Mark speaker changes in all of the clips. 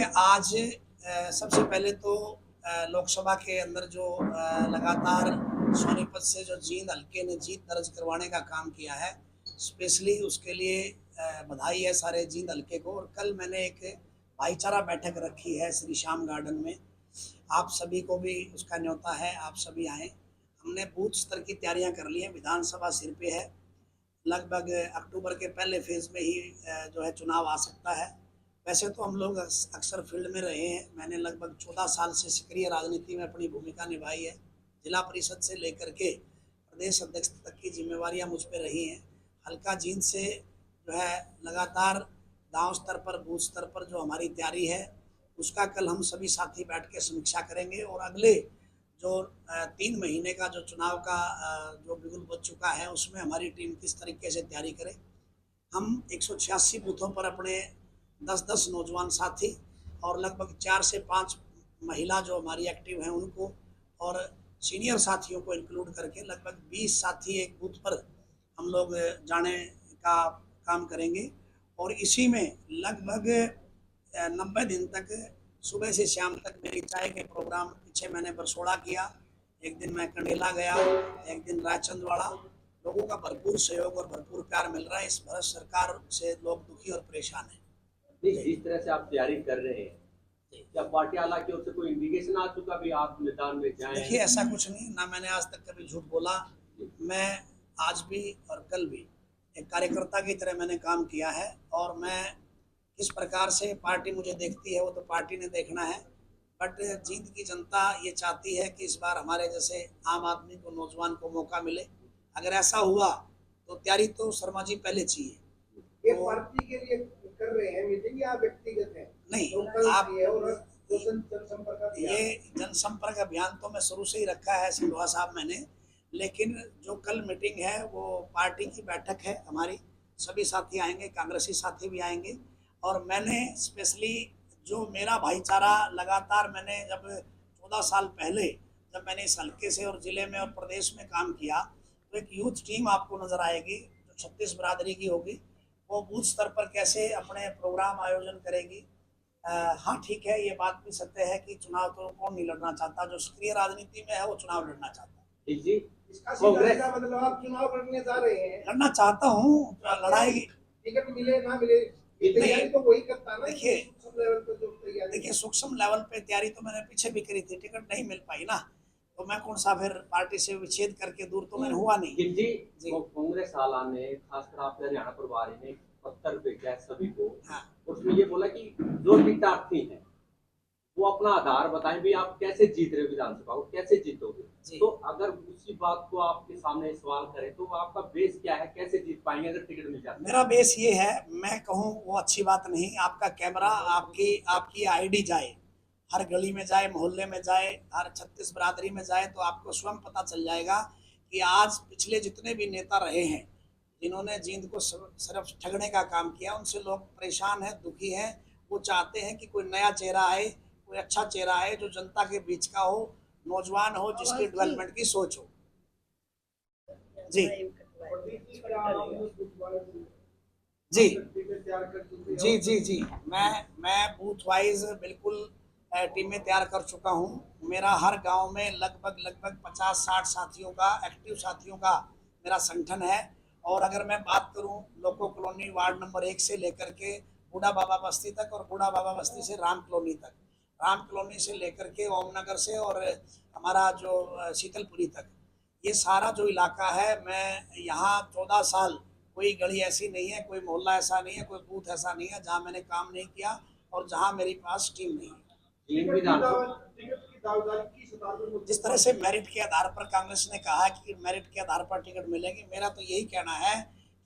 Speaker 1: देखिए आज सबसे पहले तो लोकसभा के अंदर जो लगातार सोनीपत से जो जींद हल्के ने जीत दर्ज करवाने का काम किया है, स्पेशली उसके लिए बधाई है सारे जींद हल्के को। और कल मैंने एक भाईचारा बैठक रखी है श्री श्याम गार्डन में, आप सभी को भी उसका न्योता है, आप सभी आएँ। हमने बूथ स्तर की तैयारियां कर ली हैं, विधानसभा सिर पे है, लगभग अक्टूबर के पहले फेज़ में ही जो है चुनाव आ सकता है। वैसे तो हम लोग अक्सर फील्ड में रहे हैं, मैंने लगभग 14 साल से सक्रिय राजनीति में अपनी भूमिका निभाई है। जिला परिषद से लेकर के प्रदेश अध्यक्ष तक की जिम्मेवारियां मुझ पे रही हैं। हल्का जींद से जो है लगातार गांव स्तर पर, बूथ स्तर पर जो हमारी तैयारी है, उसका कल हम सभी साथी बैठ के समीक्षा करेंगे। और अगले जो 3 महीने का जो चुनाव का जो बिगुल बच चुका है, उसमें हमारी टीम किस तरीके से तैयारी करे। हम 186 बूथों पर अपने 10-10 नौजवान साथी और लगभग 4 से 5 महिला जो हमारी एक्टिव हैं उनको, और सीनियर साथियों को इंक्लूड करके लगभग 20 साथी एक बूथ पर हम लोग जाने का काम करेंगे। और इसी में लगभग 90 दिन तक सुबह से शाम तक मेरी चाय के प्रोग्राम, पीछे मैंने बरसोड़ा किया, एक दिन मैं कंडेला गया, एक दिन रायचंदवाड़ा। लोगों का भरपूर सहयोग और भरपूर प्यार मिल रहा है। इस भारत सरकार से लोग दुखी और परेशान हैं।
Speaker 2: जिस तरह से आप तैयारी कर रहे हैं, क्या पार्टी आला की ओर से कोई इंडिकेशन आ चुका भी आप मैदान में जाएं?
Speaker 1: देखिए ऐसा कुछ नहीं, ना मैंने आज तक कभी झूठ बोला। मैं आज भी और कल भी एक कार्यकर्ता की तरह मैंने काम किया है, और मैं किस प्रकार से पार्टी मुझे देखती है वो तो पार्टी ने देखना है। बट जींद की जनता ये चाहती है कि इस बार हमारे जैसे आम आदमी को, नौजवान को मौका मिले। अगर ऐसा हुआ तो तैयारी तो शर्मा जी पहले चाहिए।
Speaker 3: ये पार्टी के लिए कर रहे हैं मीटिंग या व्यक्तिगत है?
Speaker 1: नहीं, आप ये जनसंपर्क अभियान तो मैं शुरू से ही रखा है सिंधुआ साहब मैंने, लेकिन जो कल मीटिंग है वो पार्टी की बैठक है हमारी। सभी साथी आएंगे, कांग्रेसी साथी भी आएंगे। और मैंने स्पेशली जो मेरा भाईचारा लगातार, मैंने जब 14 साल पहले जब मैंने इस हल्के से और ज़िले में और प्रदेश में काम किया, तो एक यूथ टीम आपको नज़र आएगी जो 36 बिरादरी की होगी। वो बूथ स्तर पर कैसे अपने प्रोग्राम आयोजन करेगी। हाँ ठीक है, ये बात भी सत्य है कि चुनाव तो कौन नहीं लड़ना चाहता, जो सक्रिय राजनीति में है वो चुनाव लड़ना चाहता है।
Speaker 2: जी,
Speaker 3: इसका सीधा मतलब आप चुनाव लड़ने जा रहे हैं?
Speaker 1: लड़ना चाहता हूँ, लड़ाई
Speaker 3: टिकट मिले ना मिले तैयारी तो वही करता ना।
Speaker 1: देखिए सूक्ष्म लेवल पे तैयारी तो मैंने पीछे भी करी थी, टिकट नहीं मिल पाई ना, तो मैं कौन सा फिर पार्टी से विच्छेद करके दूर तो मैंने हुआ नहीं।
Speaker 2: जी, कांग्रेस आला ने खासकर आपके हरियाणा प्रभारी ने पत्र भेजा है सभी को। हाँ। उसमें ये बोला कि जो जीतार्थी है वो अपना आधार बताएं भी, आप कैसे जीत रहे विधानसभा को, कैसे जीतोगे। तो अगर उसी बात को आपके सामने सवाल करें तो आपका बेस क्या है, कैसे जीत पाएंगे अगर टिकट मिल जाए?
Speaker 1: मेरा बेस ये है, मैं कहूँ वो अच्छी बात नहीं। आपका कैमरा, आपकी आईडी जाए, हर गली में जाए, मोहल्ले में जाए, हर 36 बिरादरी में जाए, तो आपको स्वयं पता चल जाएगा कि आज पिछले जितने भी नेता रहे हैं जिन्होंने जींद को सिर्फ ठगने का काम किया, उनसे लोग परेशान हैं, दुखी हैं। वो चाहते हैं कि कोई नया चेहरा आए, कोई अच्छा चेहरा आए जो जनता के बीच का हो, नौजवान हो, जिसकी डेवलपमेंट की सोच हो। जी जी जी जी जी मैं बूथ वाइज बिल्कुल टीमें तैयार कर चुका हूँ। मेरा हर गांव में लगभग 50-60 साथियों का, एक्टिव साथियों का मेरा संगठन है। और अगर मैं बात करूँ लोको कॉलोनी वार्ड नंबर 1 से लेकर के बूढ़ा बाबा बस्ती तक, और बूढ़ा बाबा बस्ती से राम कॉलोनी तक, राम कॉलोनी से लेकर के ओमनगर से और हमारा जो शीतलपुरी तक, ये सारा जो इलाका है, मैं यहाँ 14 साल कोई गली ऐसी नहीं है, कोई मोहल्ला ऐसा नहीं है, कोई बूथ ऐसा नहीं है जहाँ मैंने काम नहीं किया और जहाँ मेरी पास टीम नहीं है। जिस तरह से मेरिट के आधार पर कांग्रेस ने कहा कि मेरिट के आधार पर टिकट मिलेगी, मेरा तो यही कहना है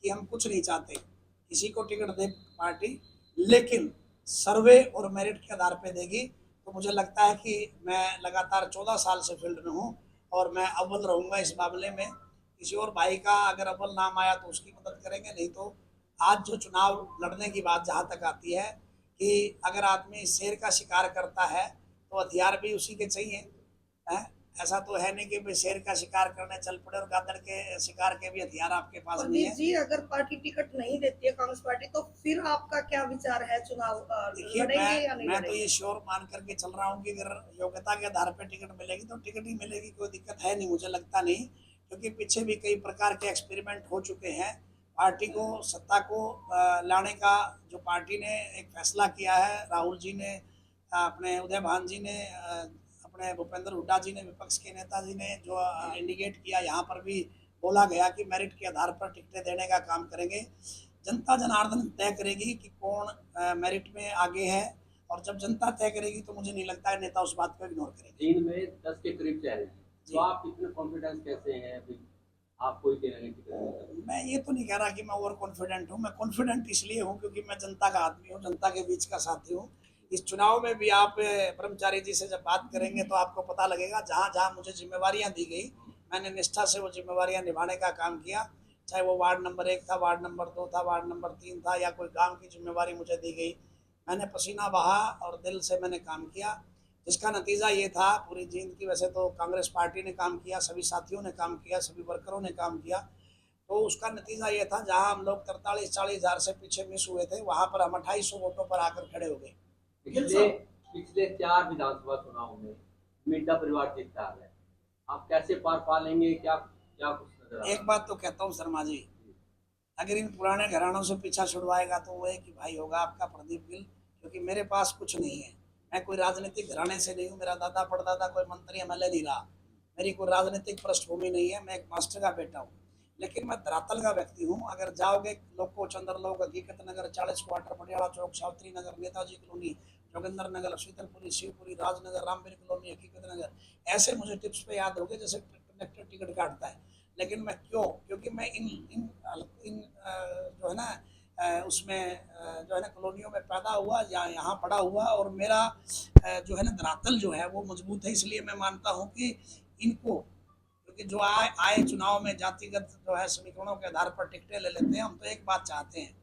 Speaker 1: कि हम कुछ नहीं चाहते, किसी को टिकट दे पार्टी, लेकिन सर्वे और मेरिट के आधार पर देगी। तो मुझे लगता है कि मैं लगातार 14 साल से फील्ड में हूँ और मैं अव्वल रहूँगा इस मामले में। किसी और भाई का अगर अव्वल नाम आया तो उसकी मदद करेंगे, नहीं तो आज जो चुनाव लड़ने की बात जहाँ तक आती है कि अगर आदमी शेर का शिकार करता है तो हथियार भी उसी के चाहिए, है ऐसा तो है नहीं कि भाई शेर का शिकार करने चल पड़े और गादड़ के शिकार के भी हथियार आपके पास नहीं
Speaker 4: पंडित
Speaker 1: है।
Speaker 4: जी, अगर पार्टी टिकट नहीं देती है कांग्रेस पार्टी, तो फिर आपका क्या विचार है? चुनाव
Speaker 1: देखिए
Speaker 4: लड़ेंगे या नहीं
Speaker 1: मैं तो
Speaker 4: लड़ेंगे?
Speaker 1: ये श्योर मान करके चल रहा हूँ कि अगर योग्यता के आधार पर टिकट मिलेगी तो टिकट ही मिलेगी, कोई दिक्कत है नहीं, मुझे लगता नहीं। क्योंकि पीछे भी कई प्रकार के एक्सपेरिमेंट हो चुके हैं। पार्टी को सत्ता को लाने का जो पार्टी ने एक फैसला किया है, राहुल जी ने, अपने उदय भान जी ने, अपने भूपेंद्र हुड्डा जी ने, विपक्ष के नेताजी ने जो इंडिकेट किया, यहाँ पर भी बोला गया कि मेरिट के आधार पर टिकटें देने का काम करेंगे। जनता जनार्दन तय करेगी कि कौन मेरिट में आगे है, और जब जनता तय करेगी तो मुझे नहीं लगता है नेता उस बात को इग्नोर करेंगे।
Speaker 2: जींद में 10 के करीब चेहरे हैं, तो आप इतने कॉन्फिडेंस कैसे हैं अभी? आप कोई कह रहे हैं कि
Speaker 1: मैं ये तो नहीं कह रहा कि मैं ओवर कॉन्फिडेंट हूँ। मैं कॉन्फिडेंट इसलिए हूँ क्योंकि मैं जनता का आदमी हूँ, जनता के बीच का साथी हूँ। इस चुनाव में भी आप ब्रह्मचारी जी से जब बात करेंगे तो आपको पता लगेगा, जहाँ जहाँ मुझे जिम्मेवारियाँ दी गई, मैंने निष्ठा से वो जिम्मेवारियाँ निभाने का काम किया। चाहे वो वार्ड नंबर 1 था, वार्ड नंबर 2 था, वार्ड नंबर 3 था, या कोई गांव की जिम्मेवारी मुझे दी गई, मैंने पसीना बहा और दिल से मैंने काम किया, जिसका नतीजा ये था। पूरी जींद की, वैसे तो कांग्रेस पार्टी ने काम किया, सभी साथियों ने काम किया, सभी वर्करों ने काम किया, तो उसका नतीजा ये था, जहां हम लोग 43-40 हज़ार से पीछे मिस हुए थे, वहां पर हम 2800 वोटों पर आकर खड़े हो गए।
Speaker 2: पिछले 4 विधानसभा चुनाव में मिड्डा परिवार जीतता है, आप कैसे पार पा लेंगे? क्या क्या कुछ नजर आ रहा है?
Speaker 1: एक बात तो कहता हूँ शर्मा जी, अगर इन पुराने घरानों से पीछा छुड़वाएगा तो वो एक ही भाई होगा आपका, प्रदीप गिल। क्योंकि मेरे पास कुछ नहीं है, मैं कोई राजनीतिक घराने से नहीं हूँ, मेरा दादा परदादा कोई मंत्री एमएलए नहीं रहा, मेरी कोई राजनीतिक पृष्ठभूमि नहीं है, मैं एक मास्टर का बेटा हूँ। लेकिन मैं धरातल का व्यक्ति हूँ। अगर जाओगे लोको, चंद्रलोक, हकीकत नगर, 40 क्वार्टर, पटियाला चौक, सावित्री नगर, नेताजी कॉलोनी, जोगिंदर नगर, शीतलपुरी, शिवपुरी, राजनगर, रामवीर कॉलोनी, हकीकत नगर, ऐसे मुझे टिप्स पे याद हो गए जैसे कंडक्टर टिकट काटता है। लेकिन मैं क्यों? क्योंकि मैं इन इन इन जो है ना, उसमें जो है ना कॉलोनियों में पैदा हुआ या यहाँ पड़ा हुआ, और मेरा जो है ना धरातल जो है वो मजबूत है। इसलिए मैं मानता हूँ कि इनको, क्योंकि जो आए चुनाव में जातिगत जो है समीकरणों के आधार पर टिकटें ले लेते हैं। हम तो एक बात चाहते हैं,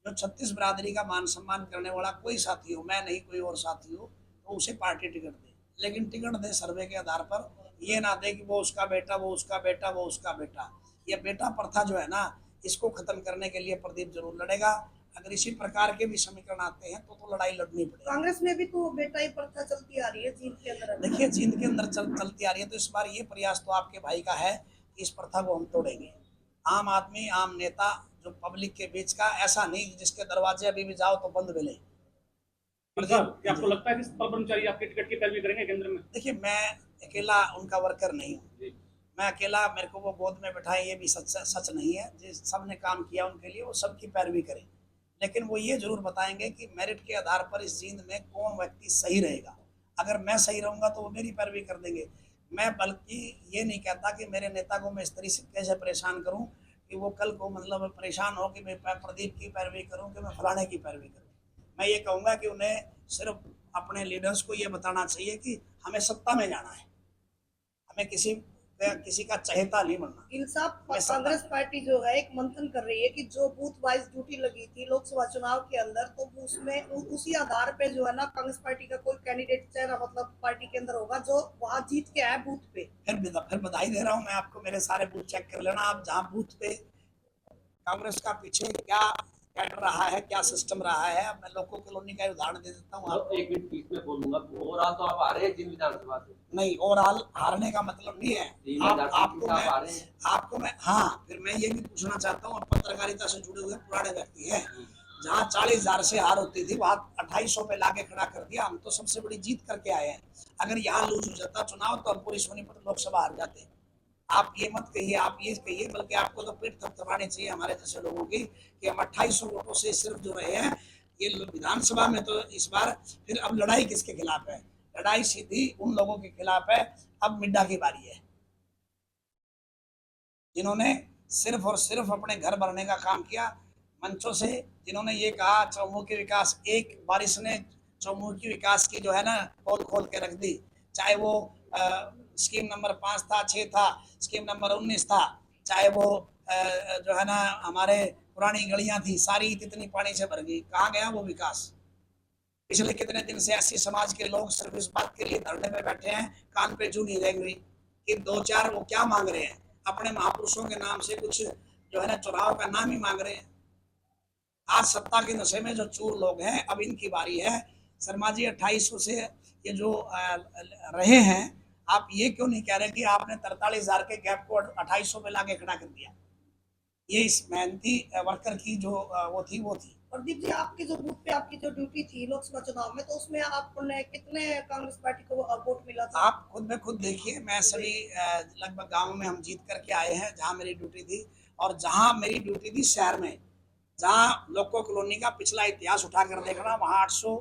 Speaker 1: जो 36 बिरादरी का मान सम्मान करने वाला कोई साथी हो, मैं नहीं कोई और साथी हो, तो उसे पार्टी टिकट दे, लेकिन टिकट दे सर्वे के आधार पर, ये ना दे कि वो उसका बेटा, वो उसका बेटा, वो उसका बेटा। ये बेटा प्रथा जो है ना, इसको खत्म करने के लिए प्रदीप जरूर लड़ेगा। अगर इसी प्रकार के भी समीकरण आते हैं तो लड़ाई लड़नी पड़ेगी।
Speaker 4: कांग्रेस में भी तो बेटाई प्रथा चलती आ रही है जींद के अंदर।
Speaker 1: देखिए जींद के अंदर चलती आ रही है, तो इस बार ये प्रयास तो आपके भाई का है कि इस प्रथा को हम तोड़ेंगे। आम आदमी, आम नेता, जो पब्लिक के बीच का, ऐसा नहीं जिसके दरवाजे अभी भी जाओ तो बंद मिले।
Speaker 5: क्या आपको लगता है कि पल ब्रह्मचारी आपके टिकट की पैरवी करेंगे केंद्र में?
Speaker 1: देखिए मैं अकेला उनका वर्कर नहीं हूँ, मैं अकेला, मेरे को वो गोद में बैठाए, ये भी सच नहीं है। जिस सब ने काम किया उनके लिए, वो सबकी पैरवी करें, लेकिन वो ये जरूर बताएंगे कि मेरिट के आधार पर इस जींद में कौन व्यक्ति सही रहेगा। अगर मैं सही रहूँगा तो वो मेरी पैरवी कर देंगे। मैं बल्कि ये नहीं कहता कि मेरे नेता को मैं इस तरह से कैसे परेशान करूँ कि वो कल को मतलब परेशान हो कि मैं प्रदीप की पैरवी करूँ, कि मैं फलाने की पैरवी करूँ। मैं ये कहूँगा कि उन्हें सिर्फ अपने लीडर्स को ये बताना चाहिए कि हमें सत्ता में जाना है, हमें किसी का चहेता नहीं बनना।
Speaker 4: गिल साहब, कांग्रेस पार्टी जो है एक मंथन कर रही है कि जो बूथ वाइज ड्यूटी लगी थी लोकसभा चुनाव के अंदर, तो उसमें उसी आधार पे जो है ना कांग्रेस पार्टी का कोई कैंडिडेट चेहरा मतलब पार्टी के अंदर होगा जो वहां जीत के आए बूथ पे।
Speaker 1: फिर बधाई दे रहा हूँ मैं आपको, मेरे सारे बूथ चेक कर लेना आप, जहाँ बूथ पे कांग्रेस का पीछे क्या कैडर रहा है, क्या सिस्टम रहा है। अब मैं लोको कॉलोनी का उदाहरण दे देता हूँ आपको।
Speaker 2: एक मिनट बीच में बोलूंगा, ओवरऑल तो आप आ रहे हैं जिन विधानसभा से?
Speaker 1: नहीं, ओवरऑल हारने का मतलब नहीं है। आपको मैं हाँ, फिर मैं ये भी पूछना चाहता हूँ, पत्रकारिता से जुड़े हुए पुराने व्यक्ति हैं, जहाँ 40,000 से हार होती थी वहाँ 2800 पे लाके खड़ा कर दिया। हम तो सबसे बड़ी जीत करके आए हैं। अगर यहाँ लूज हो जाता चुनाव तो हम पूरी सोनीपत लोकसभा हार जाते। आप ये मत कहिए, आप ये कहिए, बल्कि आपको तो पीठ थपथपानी चाहिए हमारे जैसे लोगों की कि हम 2800 वोटों से सिर्फ जो रहे हैं ये विधानसभा में। तो इस बार फिर अब लड़ाई किसके खिलाफ है? लड़ाई सीधी उन लोगों के खिलाफ है। अब मिड्डा की बारी है, जिन्होंने सिर्फ और सिर्फ अपने घर भरने का काम किया, मंचों से जिन्होंने ये कहा चौमुखी विकास, एक बारिश ने चौमुखी विकास की जो है ना पोल खोल के रख दी। चाहे वो स्कीम नंबर 5 था, 6 था, स्कीम नंबर 19 था, चाहे वो जो है ना हमारे पुरानी गलियां थी, सारी इतनी पानी से भर गई। कहाँ गया वो विकास? पिछले कितने दिन से ऐसी समाज के लोग सिर्फ इस बात के लिए धरने पे बैठे हैं, कान पे जू नहीं रेंग रही। कि 2-4 वो क्या मांग रहे हैं, अपने महापुरुषों के नाम से कुछ जो है ना चुनाव का नाम ही मांग रहे हैं। आज सत्ता के नशे में जो चूर लोग हैं, अब इनकी बारी है। शर्मा जी 2800 से ये जो रहे हैं, आप ये क्यों नहीं कह रहे कि आपने 43,000 के गैप को 2800 पे लाके खड़ा कर दिया। ये इस मेहनती वर्कर की जो वो थी।
Speaker 4: प्रदीप जी, आपकी जो बूथ पे आपकी जो ड्यूटी थी लोकसभा चुनाव में, तो उसमें आपने कितने कांग्रेस पार्टी को वोट मिला था?
Speaker 1: आप खुद में खुद देखिए, मैं सभी लगभग गाँव में हम जीत करके आए हैं जहाँ मेरी ड्यूटी थी, और जहाँ मेरी ड्यूटी थी शहर में, जहाँ लोको कॉलोनी का पिछला इतिहास उठा कर देखना, वहाँ 800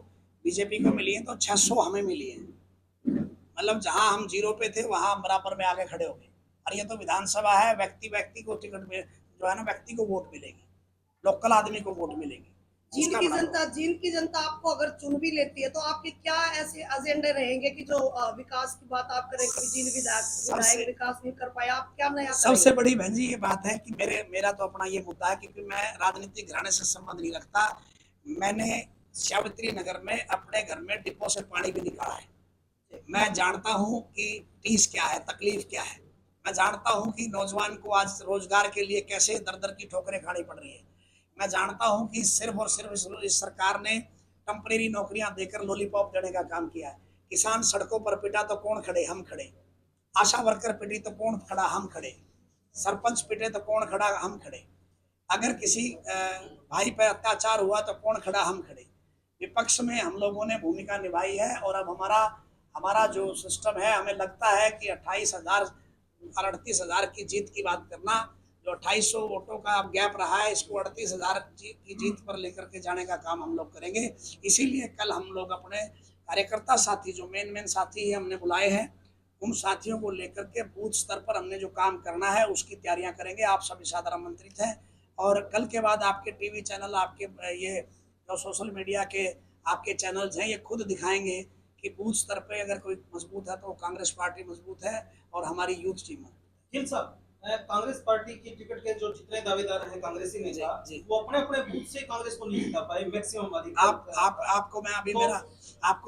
Speaker 1: बीजेपी को मिली है तो 600 हमें मिली है। मतलब जहाँ हम 0 पे थे वहाँ हम बराबर में आगे खड़े हो गए। और ये तो विधानसभा है, व्यक्ति को टिकट में जो है ना व्यक्ति को वोट मिलेगी, लोकल आदमी को वोट मिलेगी।
Speaker 4: जींद की जनता आपको अगर चुन भी लेती है तो आपके क्या ऐसे एजेंडे रहेंगे कि जो विकास की बात आप करेंगे, जींद विधायक विकास नहीं कर पाया, आप क्या नया
Speaker 1: सबसे बड़ी बहन जी ये बात है कि मेरा तो अपना ये मुद्दा है, क्योंकि मैं राजनीतिक घराने से संबंध नहीं रखता। मैंने सावित्री नगर में अपने घर में डिपो से पानी भी निकाला है। मैं जानता हूँ कि टीस क्या है, तकलीफ क्या है। मैं जानता हूँ कि नौजवान को आज रोजगार के लिए कैसे दर दर की ठोकरें खानी पड़ रही है। मैं जानता हूँ कि सिर्फ और सिर्फ इस सरकार ने टेम्परेरी नौकरियां देकर लॉलीपॉप देने का काम किया है। किसान सड़कों पर पिटा तो कौन खड़े? हम खड़े। आशा वर्कर पिटी तो कौन खड़ा? हम खड़े। सरपंच पिटे तो कौन खड़ा? हम खड़े। अगर किसी भाई पर अत्याचार हुआ तो कौन खड़ा? हम खड़े। विपक्ष में हम लोगों ने भूमिका निभाई है, और अब हमारा जो सिस्टम है, हमें लगता है कि 28,000 और 38,000 की जीत की बात करना, जो 2800 वोटों का अब गैप रहा है, इसको 38,000 की जीत पर लेकर के जाने का काम हम लोग करेंगे। इसीलिए कल हम लोग अपने कार्यकर्ता साथी जो मेन साथी है हमने बुलाए हैं, उन साथियों को लेकर के बूथ स्तर पर हमने जो काम करना है उसकी तैयारियां करेंगे। आप सभी सादर आमंत्रित हैं, और कल के बाद आपके टीवी चैनल, आपके ये जो सोशल मीडिया के आपके चैनल्स हैं, ये खुद दिखाएंगे कि बूथ स्तर पे अगर कोई मजबूत है तो कांग्रेस पार्टी मजबूत है और हमारी यूथ टीम है।
Speaker 6: गिल साहब, कांग्रेस पार्टी की टिकट के जो जितने दावेदार हैं कांग्रेसी नेता, वो अपने अपने बूथ से कांग्रेस को नहीं जिता पाए मैक्सिमम अधिकार।
Speaker 1: आपको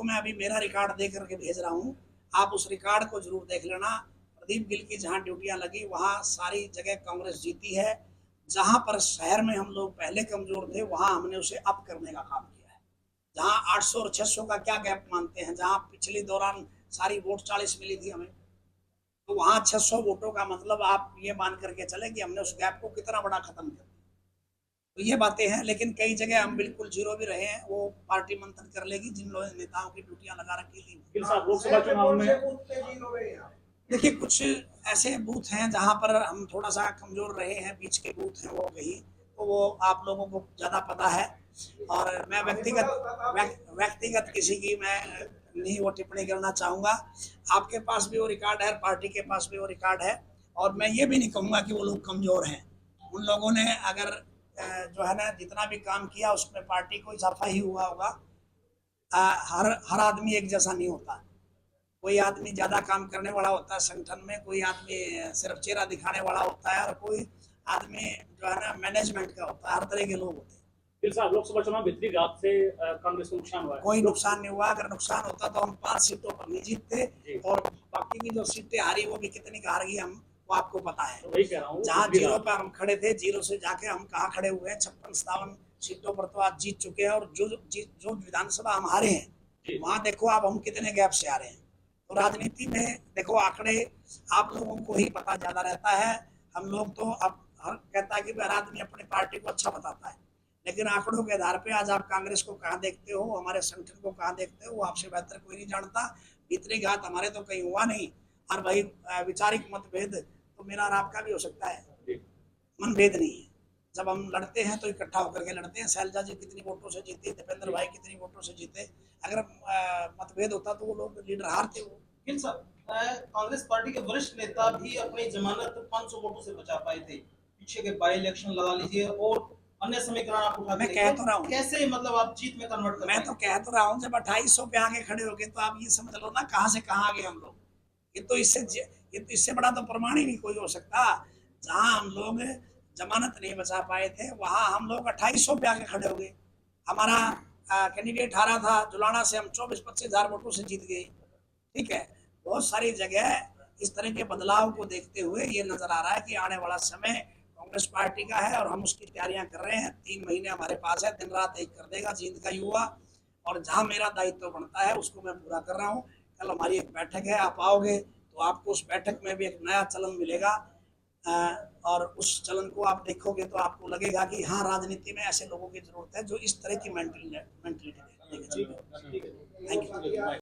Speaker 1: मैं अभी मेरा रिकॉर्ड दे करके भेज रहा हूँ, आप उस रिकॉर्ड को जरूर देख लेना। प्रदीप गिल की जहाँ ड्यूटियां लगी वहाँ सारी जगह कांग्रेस जीती है। जहाँ पर शहर में हम लोग पहले कमजोर थे, वहाँ हमने उसे अप करने का काम किया है। जहाँ 800 और 600 का क्या गैप मानते हैं, जहाँ पिछले दौरान सारी वोट 40 मिली थी हमें, तो वहाँ 600 वोटों का मतलब आप ये मान करके चले कि हमने उस गैप को कितना बड़ा खत्म कर दिया। तो ये बातें हैं, लेकिन कई जगह हम बिल्कुल 0 भी रहे हैं, वो पार्टी मंथन कर लेगी जिन लोगों नेताओं की ड्यूटियां लगा रखी थी।
Speaker 5: लोकसभा चुनाव में
Speaker 1: देखिए, कुछ ऐसे बूथ हैं जहाँ पर हम थोड़ा सा कमजोर रहे हैं, बीच के बूथ हैं वो कहीं, तो वो आप लोगों को ज्यादा पता है, और मैं व्यक्तिगत किसी की मैं नहीं वो टिप्पणी करना चाहूँगा। आपके पास भी वो रिकॉर्ड है, पार्टी के पास भी वो रिकॉर्ड है, और मैं ये भी नहीं कहूँगा कि वो लोग कमज़ोर हैं। उन लोगों ने अगर जो है ना जितना भी काम किया उसमें पार्टी को इजाफा ही हुआ होगा। हर आदमी एक जैसा नहीं होता। कोई आदमी ज़्यादा काम करने वाला होता है संगठन में, कोई आदमी सिर्फ चेहरा दिखाने वाला होता है, और कोई आदमी जो है ना मैनेजमेंट का होता है। हर तरह के लोग होते हैं।
Speaker 5: लोकसभा चुनाव भीतरी घात से कांग्रेस को नुकसान हुआ है?
Speaker 1: कोई नुकसान नहीं हुआ। अगर नुकसान होता तो हम 5 सीटों पर नहीं जीतते, और बाकी की जो सीटें हारी वो भी कितनी हार गई हम वो आपको पता है।
Speaker 5: वही कह रहा हूँ,
Speaker 1: जहाँ 0 पर हम खड़े थे, 0 से जाके हम कहाँ खड़े हुए हैं। 56-57 सीटों पर तो आज जीत चुके हैं, और जो विधानसभा हम हारे हैं वहाँ देखो आप हम कितने गैप से आ रहे हैं। तो राजनीति में देखो आंकड़े आप लोगों को ही पता ज्यादा रहता है। हम लोग तो अब हर कहता है कि हर आदमी अपनी पार्टी को अच्छा बताता है, लेकिन आंकड़ों के आधार पे आज आप कांग्रेस को कहाँ देखते हो, हमारे संगठन को कहाँ देखते हो, वो आपसे बेहतर कोई नहीं जानता। भीतरी घात हमारे तो कहीं हुआ नहीं। और भाई वैचारिक मतभेद तो मेरा और आपका भी हो सकता है, मनभेद नहीं है। जब हम लड़ते हैं तो इकट्ठा होकर के लड़ते हैं। शैलजा जी कितनी वोटों से जीते, दीपेंद्र भाई कितनी वोटों से जीते। अगर मतभेद होता तो वो लोग लीडर हारते। वो
Speaker 6: गिल साहब, कांग्रेस पार्टी के वरिष्ठ नेता भी अपनी जमानत 500 वोटों से बचा पाए थे। पीछे के बाई इलेक्शन लगा लीजिए और अन्य समीकरण आप उठा
Speaker 1: मैं कह तो रहा हूँ,
Speaker 6: कैसे मतलब आप जीत में कन्वर्ट कर?
Speaker 1: मैं तो कह तो रहा हूँ, जब 2800 पे आगे खड़े हो गए तो आप ये समझ लो ना कहाँ से कहाँ आ गए हम लोग। ये तो इससे बड़ा तो प्रमाण ही नहीं कोई हो सकता। जहाँ हम लोग जमानत नहीं बचा पाए थे, वहाँ हम लोग 2800 पे आके खड़े हो गए। हमारा कैंडिडेट हारा था जुलाना से, हम 24-25 हज़ार वोटों से जीत गए। ठीक है, बहुत सारी जगह इस तरह के बदलाव को देखते हुए ये नजर आ रहा है कि आने वाला समय कांग्रेस पार्टी का है और हम उसकी तैयारियां कर रहे हैं। 3 महीने हमारे पास है, दिन रात एक कर देगा जींद का युवा, और जहां मेरा दायित्व बनता है उसको मैं पूरा कर रहा हूं। कल हमारी एक बैठक है, आप आओगे तो आपको उस बैठक में भी एक नया चलन मिलेगा, और उस चलन को आप देखोगे तो आपको लगेगा कि हाँ, राजनीति में ऐसे लोगों की जरूरत है जो इस तरह की मेंटलिटी है। Thank you.